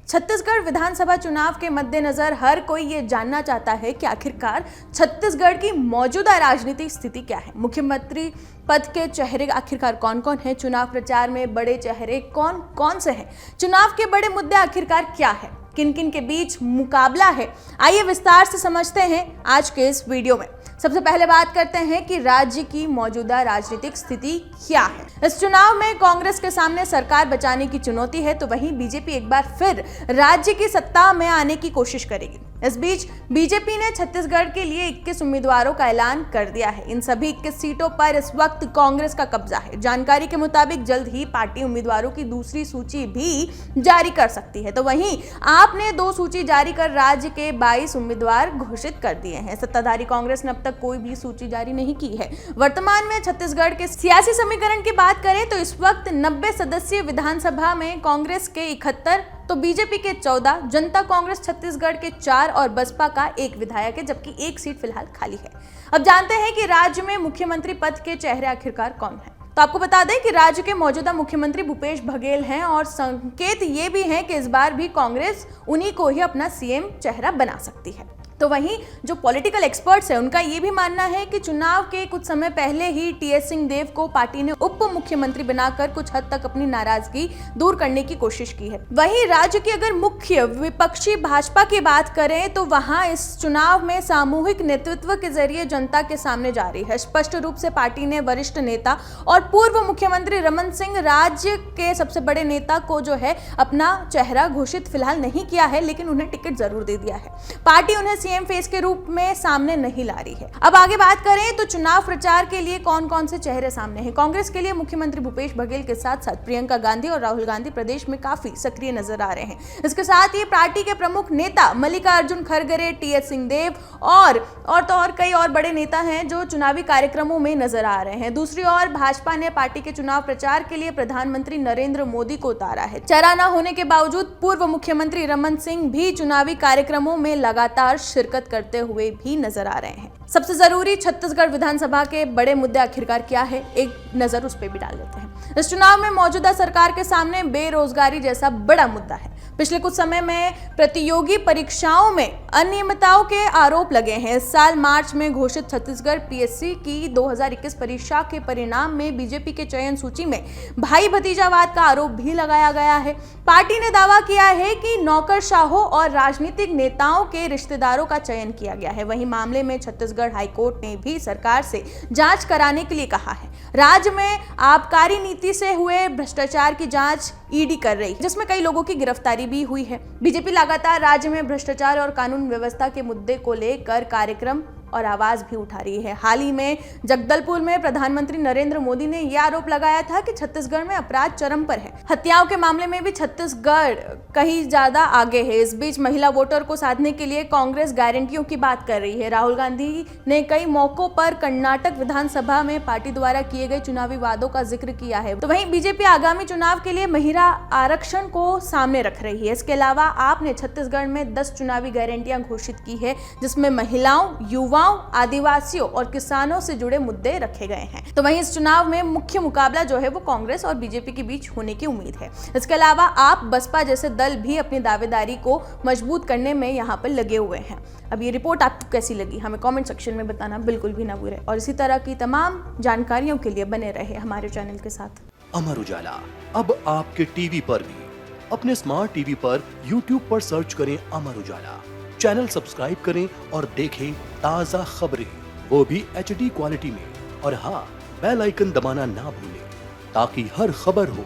छत्तीसगढ़ विधानसभा चुनाव के मद्देनजर हर कोई ये जानना चाहता है कि आखिरकार छत्तीसगढ़ की मौजूदा राजनीतिक स्थिति क्या है। मुख्यमंत्री पद के चेहरे आखिरकार कौन कौन है, चुनाव प्रचार में बड़े चेहरे कौन कौन से हैं, चुनाव के बड़े मुद्दे आखिरकार क्या है, किन किन के बीच मुकाबला है। आइए विस्तार से समझते हैं आज के इस वीडियो में। सबसे पहले बात करते हैं कि राज्य की मौजूदा राजनीतिक स्थिति क्या है। इस चुनाव में कांग्रेस के सामने सरकार बचाने की चुनौती है, तो वहीं बीजेपी एक बार फिर राज्य की सत्ता में आने की कोशिश करेगी। इस बीच बीजेपी ने छत्तीसगढ़ के लिए 21 उम्मीदवारों का ऐलान कर दिया है। इन सभी 21 सीटों पर इस वक्त कांग्रेस का कब्जा है। जानकारी के मुताबिक जल्द ही पार्टी उम्मीदवारों की दूसरी सूची भी जारी कर सकती है। तो वहीं आप ने 2 सूची जारी कर राज्य के 22 उम्मीदवार घोषित कर दिए हैं। सत्ताधारी कांग्रेस ने अब तक कोई भी सूची जारी नहीं की है। वर्तमान में छत्तीसगढ़ के सियासी समीकरण की बात करें तो इस वक्त 90 सदस्यीय विधानसभा में कांग्रेस के 71, तो बीजेपी के 14, जनता कांग्रेस छत्तीसगढ़ के 4 और बसपा का 1 विधायक है, जबकि 1 सीट फिलहाल खाली है। अब जानते हैं कि राज्य में मुख्यमंत्री पद के चेहरे आखिरकार कौन है। तो आपको बता दें कि राज्य के मौजूदा मुख्यमंत्री भूपेश बघेल हैं और संकेत ये भी हैं कि इस बार भी कांग्रेस उन्हीं को ही अपना सीएम चेहरा बना सकती है। तो वहीं जो पॉलिटिकल एक्सपर्ट्स हैं उनका ये भी मानना है कि चुनाव के कुछ समय पहले ही टीएस सिंहदेव को पार्टी ने उप मुख्यमंत्री बनाकर कुछ हद तक अपनी नाराजगी दूर करने की कोशिश की है। वहीं राज्य की अगर मुख्य विपक्षी भाजपा की बात करें तो वहां इस चुनाव में सामूहिक नेतृत्व के जरिए जनता के सामने जा रही है। स्पष्ट रूप से पार्टी ने वरिष्ठ नेता और पूर्व मुख्यमंत्री रमन सिंह राज्य के सबसे बड़े नेता को जो है अपना चेहरा घोषित फिलहाल नहीं किया है, लेकिन उन्हें टिकट जरूर दे दिया है। पार्टी उन्हें सीएम फेस के रूप में सामने नहीं ला रही है। अब आगे बात करें तो चुनाव प्रचार के लिए कौन कौन से चेहरे सामने हैं। कांग्रेस के लिए मुख्यमंत्री भूपेश बघेल के साथ साथ प्रियंका गांधी और राहुल गांधी प्रदेश में काफी सक्रिय नजर आ रहे हैं। इसके साथ ही पार्टी के प्रमुख नेता मल्लिकार्जुन खड़गे, टीएस सिंहदेव और कई और बड़े नेता हैं जो चुनावी कार्यक्रमों में नजर आ रहे हैं। दूसरी ओर भाजपा ने पार्टी के चुनाव प्रचार के लिए प्रधानमंत्री नरेंद्र मोदी को उतारा है। चेहरा न होने के बावजूद पूर्व मुख्यमंत्री रमन सिंह भी चुनावी कार्यक्रमों में लगातार शिरकत करते हुए भी नजर आ रहे हैं। सबसे जरूरी छत्तीसगढ़ विधानसभा के बड़े मुद्दे आखिरकार क्या है, एक नजर उस पर भी डाल लेते हैं। इस चुनाव में मौजूदा सरकार के सामने बेरोजगारी जैसा बड़ा मुद्दा है। पिछले कुछ समय में प्रतियोगी परीक्षाओं में अनियमितताओं के आरोप लगे हैं। इस साल मार्च में घोषित छत्तीसगढ़ पीएससी की 2021 परीक्षा के परिणाम में बीजेपी के चयन सूची में भाई भतीजावाद का आरोप भी लगाया गया है। पार्टी ने दावा किया है कि नौकरशाहों और राजनीतिक नेताओं के रिश्तेदारों का चयन किया गया है। वहीं मामले में छत्तीसगढ़ हाईकोर्ट ने भी सरकार से जांच कराने के लिए कहा है। राज्य में आबकारी नीति से हुए भ्रष्टाचार की जांच ईडी कर रही है, जिसमें कई लोगों की गिरफ्तारी भी हुई है। बीजेपी लगातार राज्य में भ्रष्टाचार और कानून व्यवस्था के मुद्दे को लेकर कार्यक्रम और आवाज भी उठा रही है। हाल ही में जगदलपुर में प्रधानमंत्री नरेंद्र मोदी ने यह आरोप लगाया था कि छत्तीसगढ़ में अपराध चरम पर है। हत्याओं के मामले में भी छत्तीसगढ़ कहीं ज्यादा आगे है। इस बीच महिला वोटर को साधने के लिए कांग्रेस गारंटियों की बात कर रही है। राहुल गांधी ने कई मौकों पर कर्नाटक विधानसभा में पार्टी द्वारा किए गए चुनावी वादों का जिक्र किया है। तो वहीं बीजेपी आगामी चुनाव के लिए महिला आरक्षण को सामने रख रही है। इसके अलावा आपने छत्तीसगढ़ में 10 चुनावी गारंटियां घोषित की है, जिसमें महिलाओं, युवा, आदिवासियों और किसानों से जुड़े मुद्दे रखे गए हैं। तो वहीं इस चुनाव में मुख्य मुकाबला जो है वो कांग्रेस और बीजेपी के बीच होने की उम्मीद है। इसके अलावा आप, बसपा जैसे दल भी अपनी दावेदारी को मजबूत करने में यहाँ पर लगे हुए हैं। अब ये रिपोर्ट आपको कैसी लगी हमें कमेंट सेक्शन में बताना बिल्कुल भी ना भूलें और इसी तरह की तमाम जानकारियों के लिए बने रहे हमारे चैनल के साथ। अमर उजाला अब आपके टीवी पर भी। अपने स्मार्ट टीवी पर यूट्यूब पर सर्च करें अमर उजाला, चैनल सब्सक्राइब करें और देखें ताज़ा खबरें, वो भी HD क्वालिटी में। और हाँ, बेल आइकन दबाना ना भूलें ताकि हर खबर हो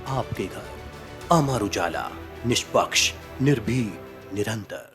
आपके घर। अमर उजाला, निष्पक्ष, निर्भीक, निरंतर।